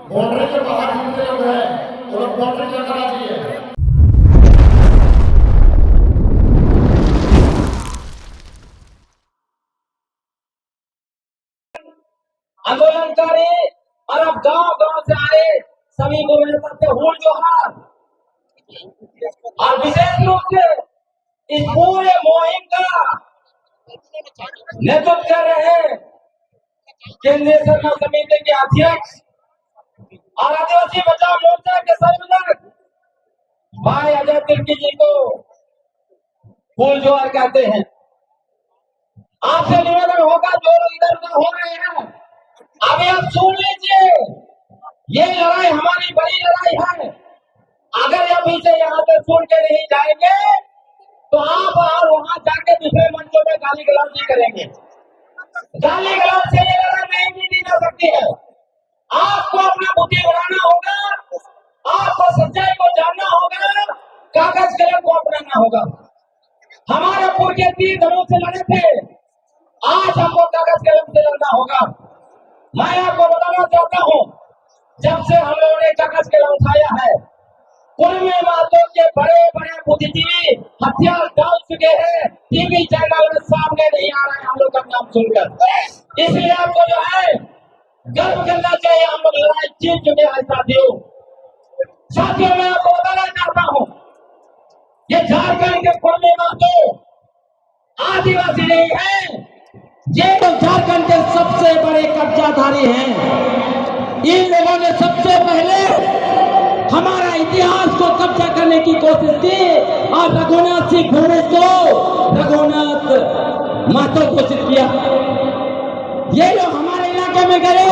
Boundary के बाहर घूमते लोग हैं, वो लोग बाउंड्री के अंदर आ जाइए। आंदोलनकारी और अब गांव-गांव से आए सभी को मेरे तरफ से हुल जोहार। और विशेष रूप से इस पूरे मुहिम का नेतृत्व कर रहे हैं केंद्रीय सरकार समिति के अध्यक्ष और आदिवासी बचाव मोर्चा के संयोजक भाई अजय तिर्की जी को फूल जोहार कहते हैं। आपसे निवेदन होगा, जो लोग इधर उधर हो रहे हैं, अभी आप सुन लीजिए, ये लड़ाई हमारी बड़ी लड़ाई है। अगर अभी से यहाँ से सुन के नहीं जाएंगे तो आप और वहां जाके दूसरे मंचों में गाली गलौज करेंगे। गाली गलौज से ये लड़ाई नहीं जीती जा सकती है। आपको अपना बुद्धि बढ़ाना होगा, आपको सच्चाई को जानना होगा, कागज कलम को अपनाना होगा। हमारे पूर्वज तीर धनुष से लड़े थे, आज हमको कागज कलम से लड़ना होगा। मैं आपको बताना चाहता हूँ, जब से हम लोगों ने कागज कलम उठाया है, कुर्मी मातों के बड़े बड़े बुद्धिजीवी हथियार डाल चुके हैं, टीवी चैनल में सामने नहीं आ रहे हैं हम लोग का नाम सुनकर। इसलिए आपको जो है गर्व करना चाहिए, हम लोग लड़ाई जीत चुके हैं साथियों। साथियों, मैं आपको बताना चाहता हूँ, ये झारखंड के कुर्मी मातों आदिवासी नहीं है, ये तो झारखंड के सबसे बड़े कब्जाधारी हैं। इन लोगों ने सबसे पहले हमारा इतिहास को कब्जा करने की कोशिश की और रघुनाथ सिंह घोड़े को रघुनाथ महतो घोषित किया। ये लोग हमारे इलाके में गए,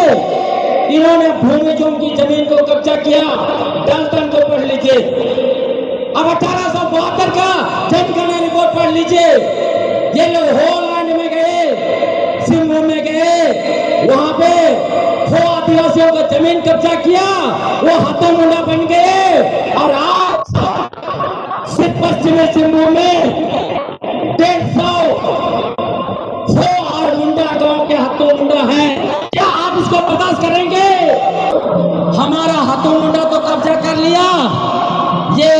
इन्होंने भूमि जोन की जमीन को कब्जा किया। डाल्टन को पढ़ लीजिए, अब 1872 का जनगणना रिपोर्ट पढ़ लीजिए। ये लोग होलैंड में गए, सिंहभूम में गए, वहां पे वो आदिवासियों का जमीन कब्जा किया, वो हाथों मुंडा बन गए और आज सिर्फ पश्चिमी सिंहभूम में 150 और मुंडा गांव के हाथों मुंडा है। क्या आप इसको बर्दाश्त करेंगे? हमारा हाथों मुंडा तो कब्जा कर लिया, ये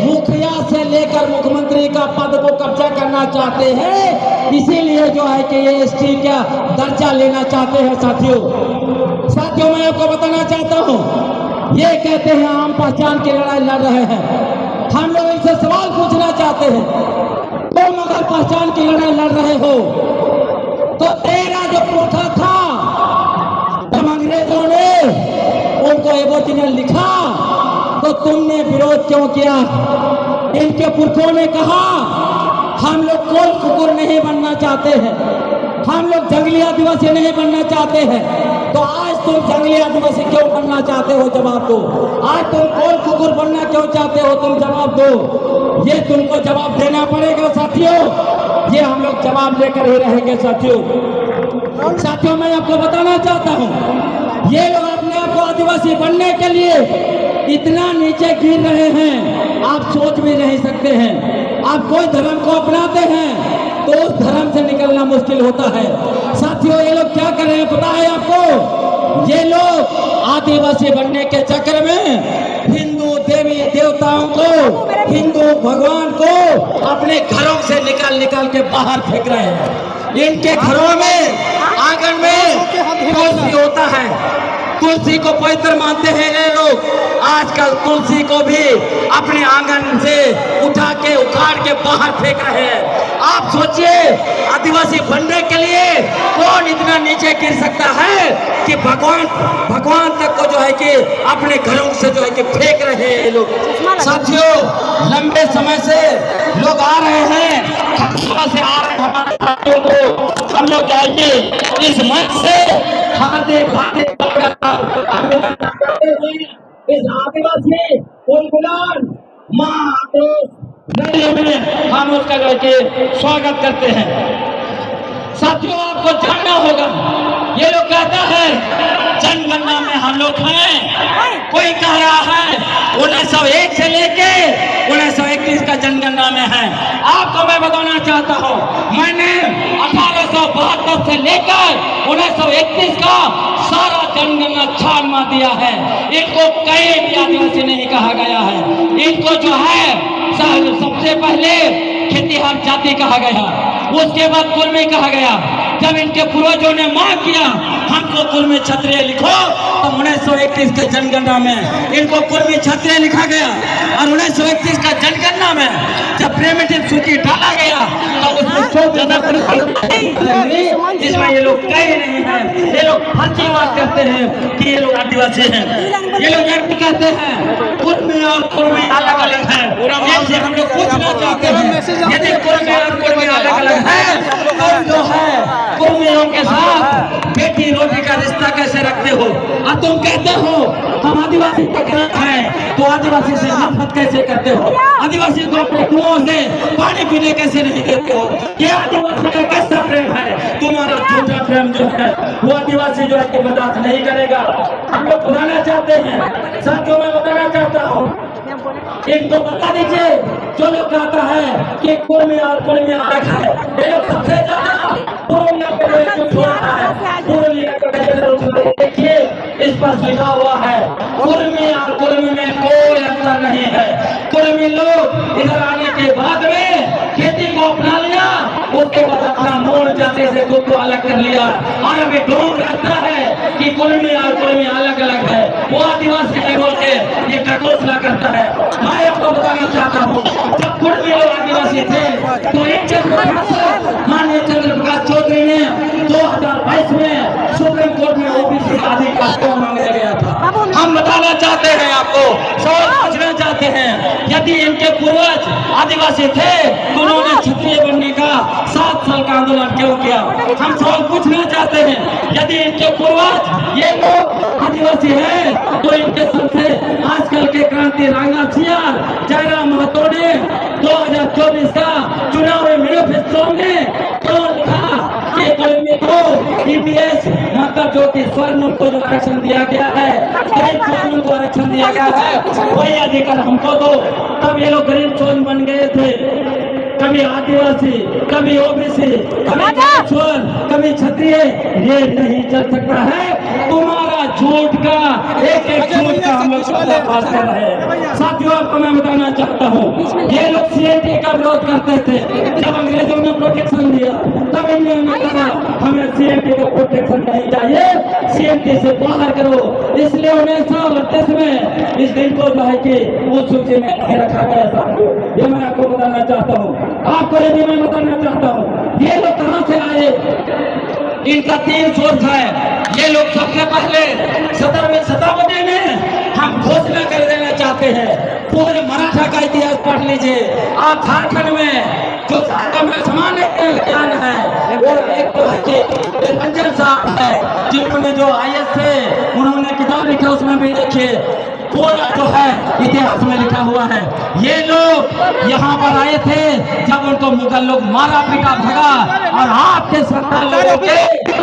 मुखिया से लेकर मुख्यमंत्री का पद को कब्जा करना चाहते हैं, इसीलिए जो है कि ये एसटी का दर्जा लेना चाहते हैं। साथियों, मैं आपको बताना चाहता हूँ, ये कहते हैं आम पहचान की लड़ाई लड़ रहे हैं। हम लोग इनसे सवाल पूछना चाहते हैं, तुम अगर पहचान की लड़ाई लड़ रहे हो तो तेरा जो पुरखा था, जब अंग्रेजों ने उनको एबोरिजिनल लिखा तो तुमने विरोध क्यों किया? इनके पुरखों ने कहा हम लोग कोल कुकुर नहीं बनना चाहते हैं, हम लोग जंगली आदिवासी नहीं बनना चाहते हैं। तो आज तुम जंगली आदिवासी क्यों बनना चाहते हो? जवाब दो। आज तुम कोल कुकुर बनना क्यों चाहते हो? तुम जवाब दो। ये तुमको जवाब देना पड़ेगा साथियों, ये हम लोग जवाब लेकर ही रहेंगे साथियों, मैं आपको बताना चाहता हूँ, ये लोग अपने आप को आदिवासी बनने के लिए इतना नीचे गिर रहे हैं, आप सोच भी नहीं सकते हैं। आप कोई धर्म को अपनाते हैं तो उस धर्म से निकलना मुश्किल होता है। साथियों, ये लोग क्या कर रहे हैं पता है आपको? ये लोग आदिवासी बनने के चक्कर में हिंदू देवी देवताओं को, हिंदू भगवान को अपने घरों से निकाल के बाहर फेंक रहे हैं। इनके घरों में, आंगन में तुलसी होता है, तुलसी को पवित्र मानते हैं ये लोग। आजकल तुलसी को भी अपने आंगन से उठा के उखाड़ के बाहर फेंक रहे हैं। आप सोचिए, आदिवासी बनने के लिए कौन इतना नीचे गिर सकता है कि भगवान तक को जो है कि अपने घरों से जो है कि फेंक रहे हैं लोग। साथियों, लंबे समय से लोग आ रहे हैं, से आ रहे हैं हमारे साथियों को हम लोग जाएंगे इस मंच से इस आदिवासी उन्मूलन में हम उसका स्वागत करते हैं। साथियों, आपको जानना होगा, ये लोग कहता है जनगणना में हम लोग हैं, कोई कह रहा है 1901 से लेके 1931 का जनगणना में है। आपको मैं बताना चाहता हूँ, मैंने 18 1972 से लेकर 1931 का सारा जनगणना छान मार दिया है। इनको कहीं भी आदिवासी नहीं कहा गया है। इनको जो है सबसे पहले खेतीहर जाति कहा गया, उसके बाद कुर्मी कहा गया। जब इनके पूर्वजों ने मांग किया हमको कुर्मी क्षत्रिय लिखो, तो 1931 के जनगणना में इनको कुर्मी क्षत्रिय लिखा गया। और 1931 का जनगणना में जब प्रिमिटिव सूची डाला गया तो उसमें जिसमें ये लोग कहीं नहीं है। ये लोग फर्जी बात करते हैं कि ये लोग आदिवासी हैं। ये लोग ये कहते हैं कुर्मी और कुर्मी अलग अलग है। ऐसे हम लोग पूछना चाहते हैं यदि कुर्मी और कुर्मी अलग अलग है तो जो है कुर्मियों के साथ बेटी रोटी का रिश्ता कैसे रखते हो? और तुम कहते हो हम आदिवासी का है तो आदिवासी से नफरत कैसे करते हो? आदिवासी को अपने कुओं से पानी पीने कैसे नहीं देते हो? ये आदिवासी का कैसा प्रेम है? तुम्हारा झूठा प्रेम जो है वो आदिवासी जो है कि बर्दाश्त नहीं करेगा। हम लोग बताना चाहते हैं, साथियों में बताना चाहता हूँ, इनको बता दीजिए जो लोग कहता है कि कुर्मी और कुर्मी अलग है, ये लोग सबसे ज्यादा देखिए इस पर लिखा हुआ है कुर्मी और कुर्मी में कोई अंतर नहीं है। कुर्मी लोग इधर आने के बाद में खेती को अपना लिया, उसके बाद अपना मूल जाति से खुद को अलग कर लिया। और अभी ढोंग रखता है कि कुर्मी और कुर्मी अलग अलग है, वो आदिवासी है बोल के ये घोषणा करता है। मैं आपको बताना चाहता हूँ जब कुर्मी और आदिवासी थे तो एक माननीय चंद्र प्रकाश चौधरी ने 2022 में सुप्रीम कोर्ट में ओबीसी अधिकार को मांगा गया था। हम बताना चाहते हैं आपको, सवाल पूछना चाहते हैं, यदि इनके पूर्वज आदिवासी थे तो उन्होंने क्षत्रिय बनने का 7 साल का आंदोलन क्यों किया? हम सवाल पूछना चाहते हैं, यदि इनके पूर्वज ये लोग आदिवासी है तो इनके सबसे आजकल के क्रांति रांगा सियार जयराम महतो ने 2024 का चुनावी मैनिफेस्टो में क्यों लिखा कि कुर्मी को ईपीएस मतलब जो कि स्वर्ण को जो आरक्षण दिया गया है, गरीब स्वर्ण को आरक्षण दिया गया है, वही अधिकार हमको दो। तब ये लोग गरीब स्वर्ण बन गए थे, कभी आदिवासी, कभी ओबीसी, कभी स्वर्ण, कभी क्षत्रिय। ये नहीं चल सकता है। तुम्हारा झूठ का एक एक झूठ का हम लोग पर्दाफाश कर रहे हैं। साथियों आपको मैं बताना चाहता हूँ, ये लोग सीएनटी का विरोध करते थे। जब अंग्रेजों ने प्रोटेक्शन दिया तब इन्होंने कहा हमें सीएनटी को प्रोटेक्शन नहीं चाहिए, सीएनटी से बाहर करो। इसलिए 1938 में इस दिन को जो है कि वो सूची में नहीं रखा गया था। ये मैं आपको बताना चाहता हूँ, आपको ये भी मैं बताना चाहता हूँ। ये लोग कहाँ से आए? इनका 3 सोर्स है। ये लोग सबसे पहले 17वीं शताब्दी में हम घोषणा कर देना चाहते हैं। पूरे मराठा का इतिहास पढ़ लीजिए। आप झारखंड में जो सामान्य ज्ञान है वो एक तो है कि रंजन साहब है जिन्होंने जो IAS से उन्होंने किताब लिखा, उसमें भी देखिए पूरा जो है इतिहास में लिखा हुआ है। ये लोग यहाँ पर आए थे जब उनको मुगल लोग मारा पीटा भगा, और आपके सरकार लोगों के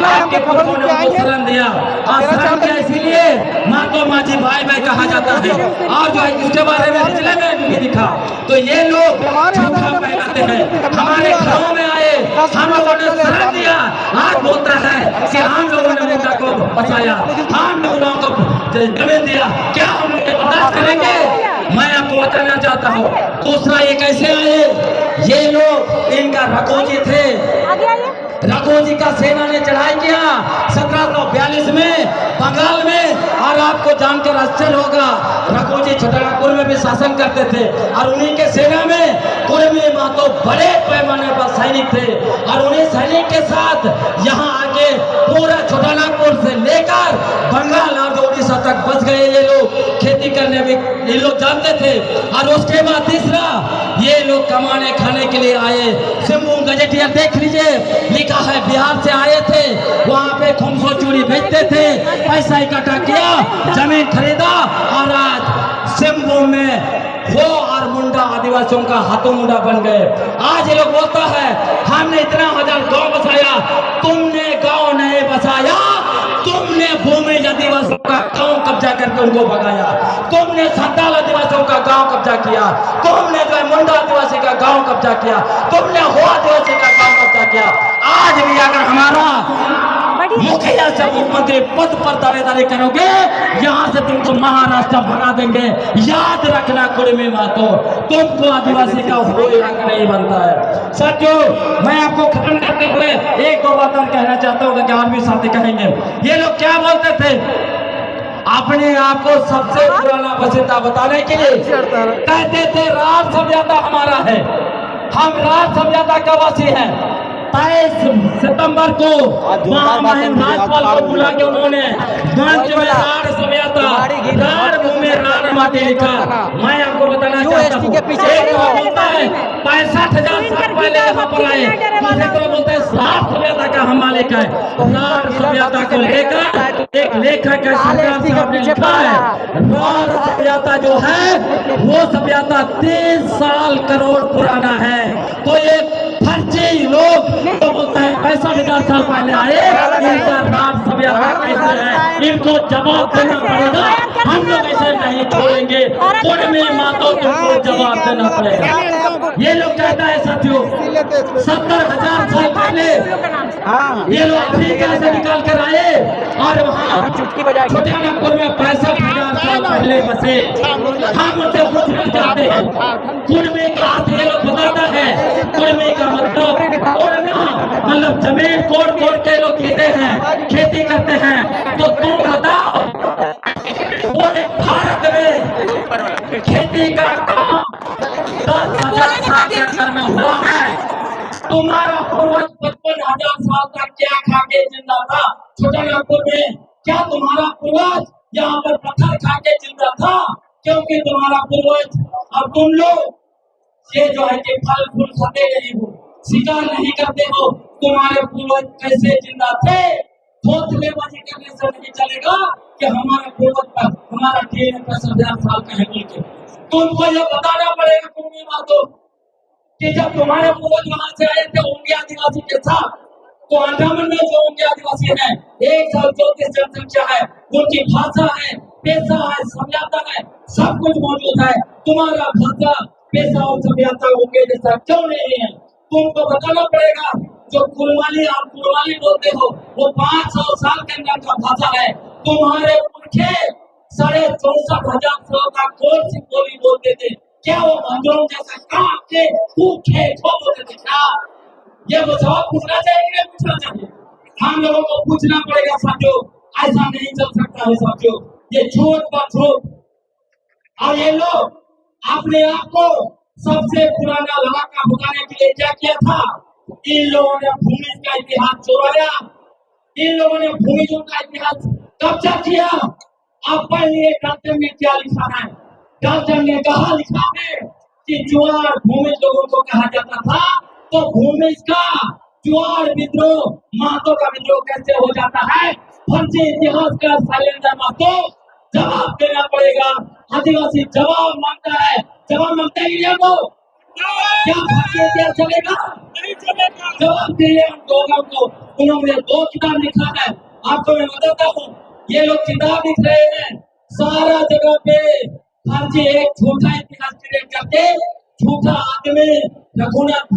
आपके पुरखों ने उनको शरण दिया। और शरण दिया इसीलिए माँ को माझी भाई भाई कहा जाता है। और जो है इसके बारे में पिछले में भी दिखा। तो ये लोग झूठा फैलाते हैं, हमारे घरों में आए, हम लोगों ने शरण दिया। आज बोलता है कि हम लोगों ने मुद्दा को बचाया, हम लोगों को जमीन दिया, क्या हम बर्दाश्त करेंगे? मैं आपको बताना चाहता हूँ। दूसरा ये कैसे आए? ये लोग इनका रघोजी थे, रघोजी का सेना ने चढ़ाई किया 1742 में बंगाल में। और आपको जानकर आश्चर्य होगा रघोजी छतरपुर में भी शासन करते थे, और उन्हीं के सेना में कुर्मी महतो बड़े पैमाने पर सैनिक थे। और उन्हीं सैनिक के साथ यहाँ आके पूरा छोटानागपुर से लेकर बंगाल और उड़ीसा तक बच गए। ये लोग खेती करने में ये लोग जानते थे। और उसके बाद तीसरा ये लोग कमाने खाने के लिए आए। सिम्बू गजेटियर देख लीजिए, लिखा है बिहार से आए थे, वहाँ पे खुमसो चूड़ी बेचते थे, पैसा इकट्ठा किया, जमीन खरीदा, और आज सिम्बू में वो और मुंडा आदिवासियों का हाथों मुंडा बन गए। आज ये लोग बोलता है हमने इतना हजार गांव बसाया, तुमने गांव नहीं बसाया, तुमने भूमि आदिवासियों का गांव कब्जा करके तुमको भगाया, तुमने संताल आदिवासियों का गांव कब्जा किया, तुमने जो है मुंडा आदिवासी का गांव कब्जा किया, तुमने हो आदिवासी का गांव कब्जा किया। आज भी अगर हमारा मुखिया से मुख्यमंत्री पद पर दावेदारी करोगे, यहाँ से तुमको महाराष्ट्र भगा देंगे। याद रखना कुर्मी मातो, तुमको आदिवासी का कोई हक नहीं बनता है। साथियों, मैं आपको खत्म करते हुए एक दो बातें कहना चाहता हूँ कि और भी साथी कहेंगे। ये लोग क्या बोलते थे अपने आप को सबसे पुराना बसिंदा बताने के लिए? कहते थे राज सभ्यता हमारा है, हम राज सभ्यता का वासी हैं। 23 सितंबर को महामहिम राज्यपाल को बुला के उन्होंने मंच में राज सभ्यता, राज में राज माटी लिखा। मैं आपको बताना चाहता हूँ, एक बोलता है 65,000 साल पहले यहाँ पर आए, दूसरे को बोलते हैं राज सभ्यता का हम मालिक है। राज सभ्यता को लेकर एक लेखक है संग्राम साहब ने लिखा है, राज सभ्यता जो है वो सभ्यता 30 साल करोड़ पुराना है। तो ये फर्जी लोग तो बोलते हैं 65,000 साल पहले आए, इनका राज सभ्यता कैसे है, इनको जवाब देना पड़ेगा। हम लोग इसे नहीं छोड़ेंगे, कुर्मी मातो तुमको जवाब देना पड़ेगा। ये लोग कहता है साथियों 70,000 साल पहले ये लोग अफ्रीका से निकाल कर आए और वहाँ छोटे नागपुर में 65,000 साल पहले बसे। हम उनसे पूछना चाहते हैं, कुर्मी का अर्थ ये लोग बताता है, कुर्मी का मतलब जमीन कोड़ कोड़ के लोग जीते हैं, खेती करते हैं। तो तुम बताओ, पूरे भारत में खेती का काम 10,000 साल के अंदर में हुआ है। तुम्हारा पूर्वज 55,000 साल तक क्या खा के जिंदा था छोटा नागपुर में? क्या तुम्हारा पूर्वज यहाँ पर पत्थर खा के जिंदा था? क्योंकि तुम्हारा पूर्वज, अब तुम लोग ये जो है कि फल फूल खाते नहीं हो, शिकार नहीं करते हो, तुम्हारे पूर्वज कैसे जिंदा थे? थोथलेबाजी करने से नहीं चलेगा कि हमारे पूर्वज पर हमारा DNA 65,000 साल का है बोल के। तुमको ये बताना पड़ेगा कुर्मी मातो कि जब तुम्हारे पूर्वज वहां से आए थे ओंगे आदिवासी के साथ, तो अंडमान में जो ओंगे आदिवासी है 134 जनसंख्या है, उनकी भाषा है, पेशा है, सभ्यता है, सब कुछ मौजूद है। तुम्हारा भाषा, पेशा और सभ्यता ओंगे जैसा क्यों नहीं है? तुमको बताना पड़ेगा। जो कुरवाली आप कुरवाली बोलते हो वो 500 साल के अंदर का भाषा है। तुम्हारे पुरखे 64,500 साल का कौन सी बोली बोलते थे? क्या वो अंग्रेजों जैसा काम के भूखे बोलते थे क्या? ये वो जवाब पूछना चाहिए कि नहीं पूछना चाहिए? हम लोगों को पूछना पड़ेगा साथियों, ऐसा नहीं चल सकता है साथियों। ये झूठ पर झूठ, और ये लोग अपने आप को सबसे पुराना इलाका भुगाने के लिए क्या किया था? इन लोगों ने भूमि का इतिहास चुराया, इन लोगों ने भूमियों का इतिहास कब्जा किया। अब पढ़िए डॉक्टर ने क्या लिखा है। डॉक्टर ने कहा लिखा है कि ज्वार भूमि लोगों को कहा जाता था, तो भूमि का ज्वार विद्रोह, मातो का विद्रोह कैसे हो जाता है? फर्जी इतिहास का शैलेंद्र मातो जवाब देना पड़ेगा। आदिवासी जवाब मांगता है, जवाब मांगता है वो क्या फर्जी इतिहास चलेगा? नहीं चलेगा। जवाब दिए हम लोगों को। उन्होंने 2 किताब लिखा है, आपको मैं बताता हूँ। ये लोग किताब लिख रहे हैं, सारा जगह पे फर्जी एक झूठा इतिहास क्रिएट करके, झूठा आदमी रघुनाथ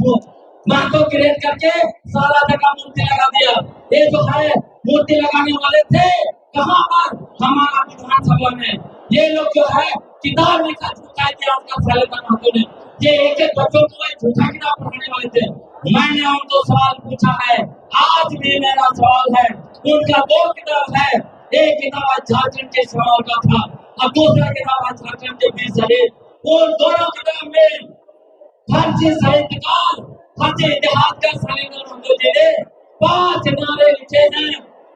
मातो क्रिएट करके सारा जगह मूर्ति लगा दिया। ये जो है मूर्ति लगाने वाले थे कहाँ पर? हमारा विधानसभा में। ये लोग जो है किताब लिखा झूठा इतिहास का शैलेंद्र मातो ने। ये एक बच्चों को झूठा किताब पढ़ाने वाले थे। मैंने उनको सवाल पूछा है, आज भी मेरा सवाल है। उनका 2 किताब है, एक किताब आज झारखंड के सवाल का था और दूसरा किताब आज झारखंड के बीच चले। उन दोनों किताब में फर्जी साहित्यकार, फर्जी इतिहास का शैलेंद्र मातो जी ने 5 नारे लिखे हैं,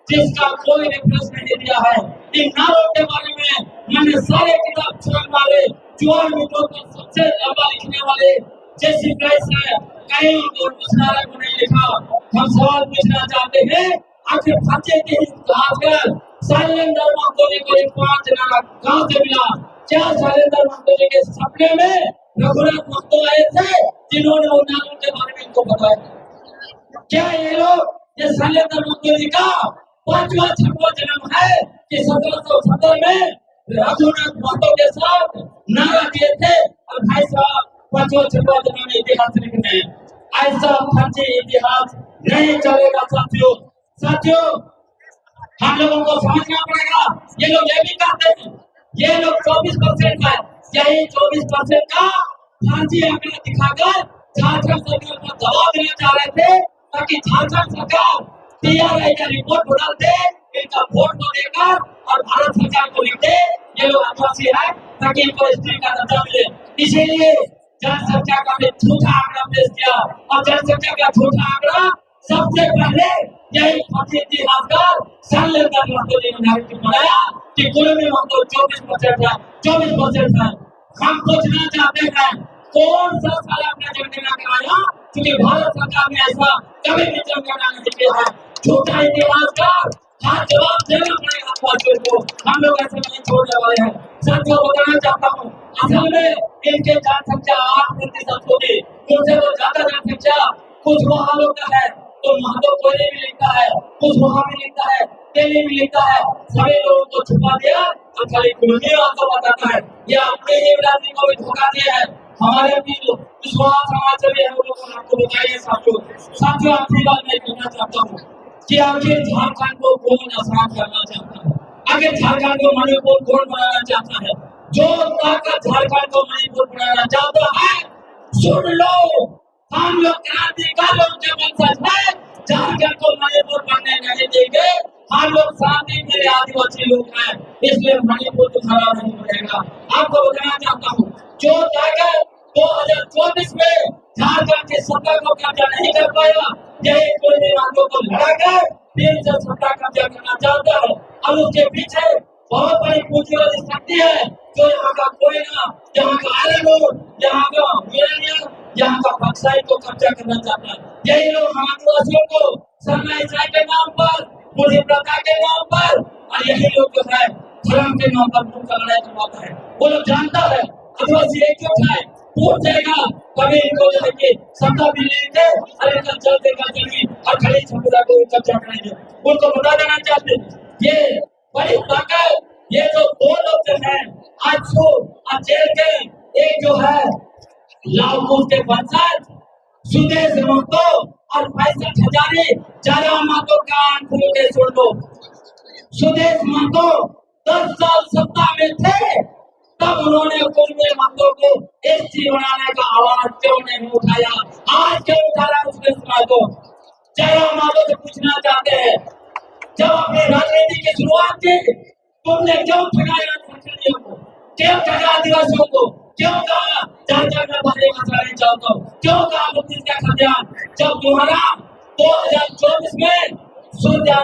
जिसका कोई रेफरेंस नहीं दिया है। इन नारों के बारे में मैंने सारे किताब छोड़ मारे। ज्वार विद्रोह को सबसे लंबा लिखने वाले जैसी प्राइस है, कहीं उस नारे को नहीं लिखा। हम सवाल पूछना चाहते हैं, आखिर फर्जी के इतिहासकार शैलेंद्र मातो जी को 5 नारा कहाँ से मिला? क्या शैलेंद्र मातो जी के सपने में रघुनाथ मातो आए थे जिन्होंने उन नारों के बारे में इनको बताया? क्या ये लोग ये शैलेंद्र मातो जी का 5वां 6वां जन्म है कि 1770 में रघुनाथ महतो के साथ नारा दिए थे और भाई साहब पचो छपो जिन्होंने इतिहास लिखने ऐसा फर्जी इतिहास नहीं चलेगा साथियों। साथियों हम लोगों को समझना पड़ेगा। ये लोग ये भी कहते हैं ये लोग 24% है, यही 24% का फर्जी आंकड़ा दिखाकर झारखंड सरकार को दबाव देना चाह रहे थे ताकि झारखंड सरकार टीआरआई का रिपोर्ट उड़ा दे, इनका वोट को देकर और भारत सरकार को लिख दे ये लोग आदिवासी है ताकि इनको स्त्री का दर्जा मिले। इसीलिए जनसंख्या का भी झूठा आंकड़ा पेश किया और जनसंख्या का झूठा आंकड़ा सबसे पहले यही फर्जी इतिहासकार शैलेंद्र महतो जी ने नैरेटिव बनाया कि कुल में महतो 24% है, 24% है। हम पूछना चाहते हैं कौन सा साला अपना जनगणना कराया, क्योंकि भारत सरकार ने ऐसा कभी भी जनगणना नहीं किया है। झूठा इतिहासकार हाँ जवाब देना पड़ेगा आदिवासियों को। हम लोग ऐसे नहीं छोड़ने वाले हैं। साथियों बताना चाहता हूँ असल में इनके जनसंख्या 8% होगी, उनसे तो ज्यादा जनसंख्या कुछ वहाँ लोग का है तो महतो कोयले भी लिखता है, कुछ वहाँ भी लिखता है, तेली भी लिखता है। सभी लोगों को छुपा दिया और खाली कुलमी आपको बताता है। ये अपने ही राजनीति को भी धोखा दिया है। हमारे भी विश्वास समाज है वो लोग आपको बताइए साथियों। साथियों आखिरी बात मैं कहना चाहता हूँ कि आखिर झारखंड को कौन आसान करना चाहता है, आखिर झारखंड को मणिपुर कौन बनाना चाहता है। जो ताकत झारखंड को मणिपुर बनाना चाहता है सुन लो, हम लोग क्रांतिकारियों के वंशज हैं, झारखंड को मणिपुर बनने नहीं देंगे। हम लोग शांति प्रिय आदिवासी लोग हैं, इसलिए मणिपुर तुम्हारा नहीं बनेगा। आपको बताना चाहता हूँ जो ताकत 2024 में झारखंड की सत्ता को कब्जा नहीं कर पाया, यही कोई बातों को लड़ाकर फिर से सत्ता कब्जा करना चाहता है और उसके पीछे बहुत बड़ी पूंजी वाली शक्ति है जो यहाँ का कोयला, यहाँ का आयरन ओर, यहाँ का यूरेनियम, यहाँ का बक्साइट को कब्जा करना चाहता है। यही लोग हम आदिवासियों को सरनाईचाई के नाम पर, मुझे प्रथा के नाम पर और यही लोग जो है धर्म के नाम पर मुंह का लड़ाई करवाता है। वो लोग जानता है आदिवासी एकजुट है, टूट जाएगा कभी इनको जो है कि सत्ता भी लेंगे और इनका चलते का जमीन और खड़ी समुदाय को कब्जा करेंगे। उनको बता देना चाहते ये बड़ी ताकत ये जो दो लोग जो है आज सो और जेल के एक जो है लाहौल के वंशज सुदेश महतो और 65 हजारी जरा महतो कान खोल के सुन लो। सुदेश महतो 10 साल सत्ता में थे तब उन्होंने कुलमी महतो को एसटी बनाने का आवाज क्यों नहीं उठाया, आज क्यों उठा रहा है सुदेश महतो। जरा महतो से पूछना चाहते हैं जब अपनी राजनीति की शुरुआत की तुमने क्यों ठगाया झारखंडियों को, क्यों ठगा आदिवासियों को, क्यों कहा झारखंड में भारी मसला नहीं चाहता, क्यों कहा मुफ्ती का खजान, जब तुम्हारा 2024 में सूर्य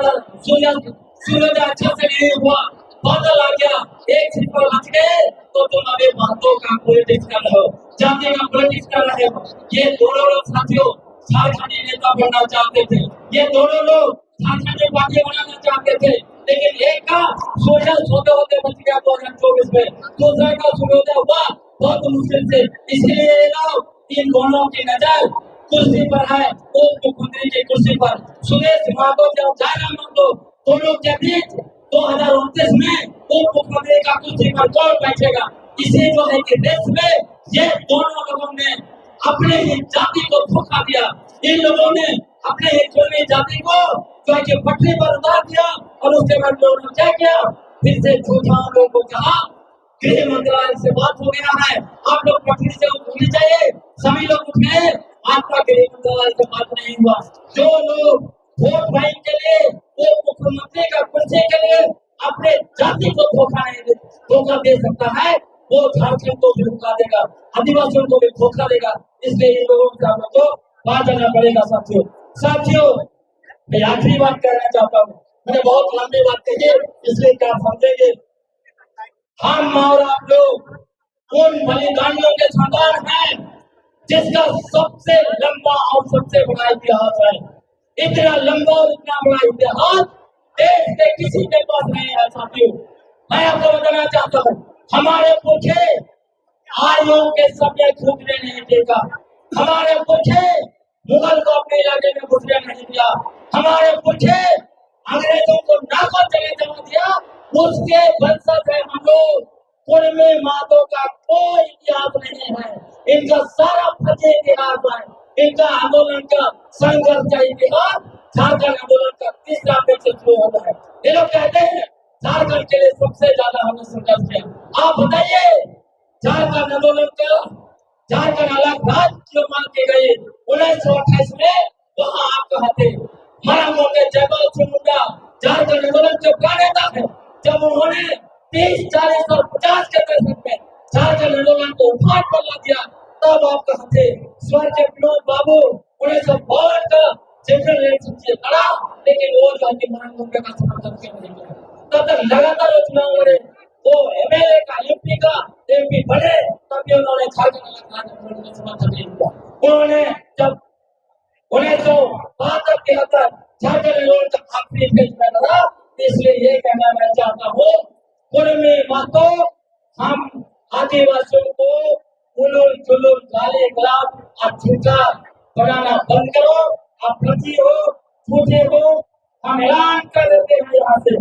अच्छा से नहीं हुआ, बादल आ गया, एक सीट पर बच गए तो तुम अभी महतो का पॉलिटिक्स कर रहे हो, जाति का पॉलिटिक्स कर रहे हो। ये दोनों लोग साथियों झारखंडी नेता बनना चाहते थे, ये दोनों लोग झारखंडी पार्टी बनाना चाहते थे, लेकिन एक का सोशल सोते होते बच गया 2024 में, दूसरे का सूर्योदय हुआ बहुत मुश्किल से। इसलिए लोग इन दोनों की नजर कुर्सी पर है, उप मुख्यमंत्री की कुर्सी पर। सुदेश महतो और जयराम महतो दोनों के बीच 2029 में उप मुख्यमंत्री का कुर्सी पर कौन बैठेगा। इसी जो है कि देश में ये दोनों लोगों ने अपने ही जाति को धोखा दिया। इन लोगों ने अपने ही कुलमी जाति को जो है कि पटरी पर उतार दिया और उसके बाद लोगों ने क्या किया, फिर से झूठा लोगों को कहा गृह मंत्रालय से बात हो गया है, आप लोग पटरी से उठनी चाहिए। सभी लोग उठे, आपका गृह मंत्रालय से बात नहीं हुआ। जो लोग वोट बैंक के लिए वो मुख्यमंत्री का कुर्सी के लिए अपने जाति को धोखा दे सकता है, वो झारखंड को भी धोखा देगा, आदिवासियों को भी धोखा देगा। इसलिए इन लोगों के सामने को बात करना पड़ेगा साथियों। मैं आखिरी बात कहना चाहता हूँ, मैंने बहुत लंबी बात कही इसलिए क्या समझेंगे। हम और आप लोग उन बलिदानियों के संतान हैं जिसका सबसे लंबा और सबसे बड़ा इतिहास है। इतना लंबा और इतना बड़ा इतिहास देश के किसी के पास नहीं है साथियों। मैं आपको बताना चाहता हूँ, हमारे पुरखे आर्यों के सपने फूकने नहीं देगा, हमारे पुरखे मुगल को अपने इलाके में घुसने नहीं दिया, हमारे पुरखे अंग्रेजों को नाकों चले जमा दिया, उसके वंशज है हम लोग। कुर्मी मातों का कोई इतिहास नहीं है, इनका सारा फर्जी इतिहास है। इनका आंदोलन का संघर्ष का इतिहास झारखंड आंदोलन का तीसरा पेज से शुरू होता है। ये लोग कहते हैं झारखंड के लिए सबसे ज्यादा हमने संघर्ष किया। आप बताइए, झारखंड आंदोलन का झारखंड अलग राज्य क्यों मांग की गई 1928 में? वहां आप कहा थे? मराठों के जयपाल सिंह मुंडा झारखंड आंदोलन के क्या नेता थे? जब उन्होंने 30, 40 और 50 के दशक में झारखंड आंदोलन को उफान पर ला दिया, तब आप कहा थे स्वर्गीय विनोद बाबू 1952 का जनरल इलेक्शन से लड़ा, लेकिन वो जाति मराठों का समर्थन क्यों नहीं किया? तब तक लगातार चुनाव लड़े, वो एमएलए का, एमपी का, एमपी बने, तब भी उन्होंने झारखंड आंदोलन का समर्थन नहीं किया। उन्होंने जब 1972 के अंदर झारखंड आंदोलन का आखिरी फेज में लड़ा, इसलिए ये कहना मैं चाहता हूँ, कुर्मी मातो, हम आदिवासियों को उलूल जुलूल गाली गलौज और झूठा बनाना बंद करो। आप फर्जी हो, झूठे हो, हम ऐलान कर देते हैं यहाँ से,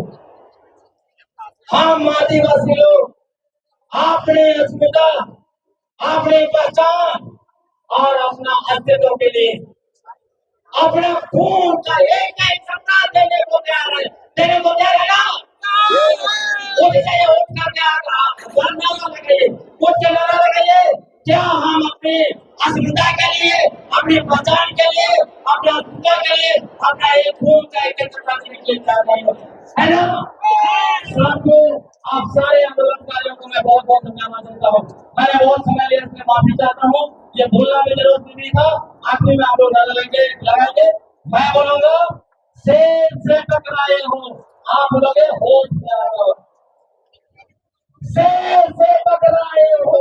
हम आदिवासी लोग अपने अस्मिता, अपनी पहचान और अपना अस्तित्व के लिए अपना खून का एक सप्ताह देने को तैयार है ना? वोट करके नारा लगाइए, कुछ नारा लगाइए। क्या हम अपनी अस्मिता के लिए, अपनी पहचान के लिए, अपने अस्तित्व के लिए, अपना एक खून का एक सप्ताह देने के लिए तैयार नहीं होते, है ना? साथियों, आप सारे आंदोलनकारियों को मैं बहुत बहुत धन्यवाद देता हूँ। मैंने बहुत समय लिया, इसमें माफी चाहता हूँ। ये बोलना भी जरूरत नहीं था। आखिरी में आप लोग लगाएंगे, मैं बोलूंगा शेर से टकराए हो, आप बोलोगे होश से आ जाओ। शेर से टकराए हो,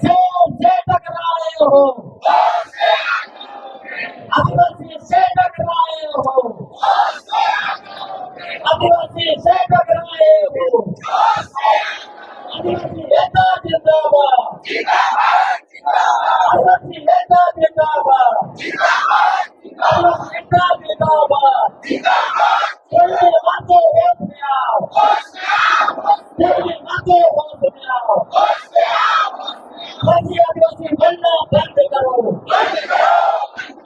शेर से टकराए हो, आदिवासी से टकराए हो, आदिवासी से टकराए हो, आदिवासी नेता जिंदाबाद, आदिवासी नेता जिंदाबाद, आदिवासी नेता जिंदाबाद। तेरे माथे होश में आओ, तेरे माथे होश में आओ, फर्जी आदिवासी बनना बंद करो,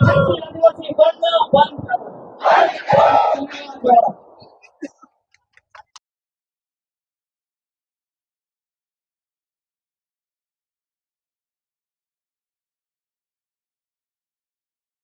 फर्जी आदिवासी बनना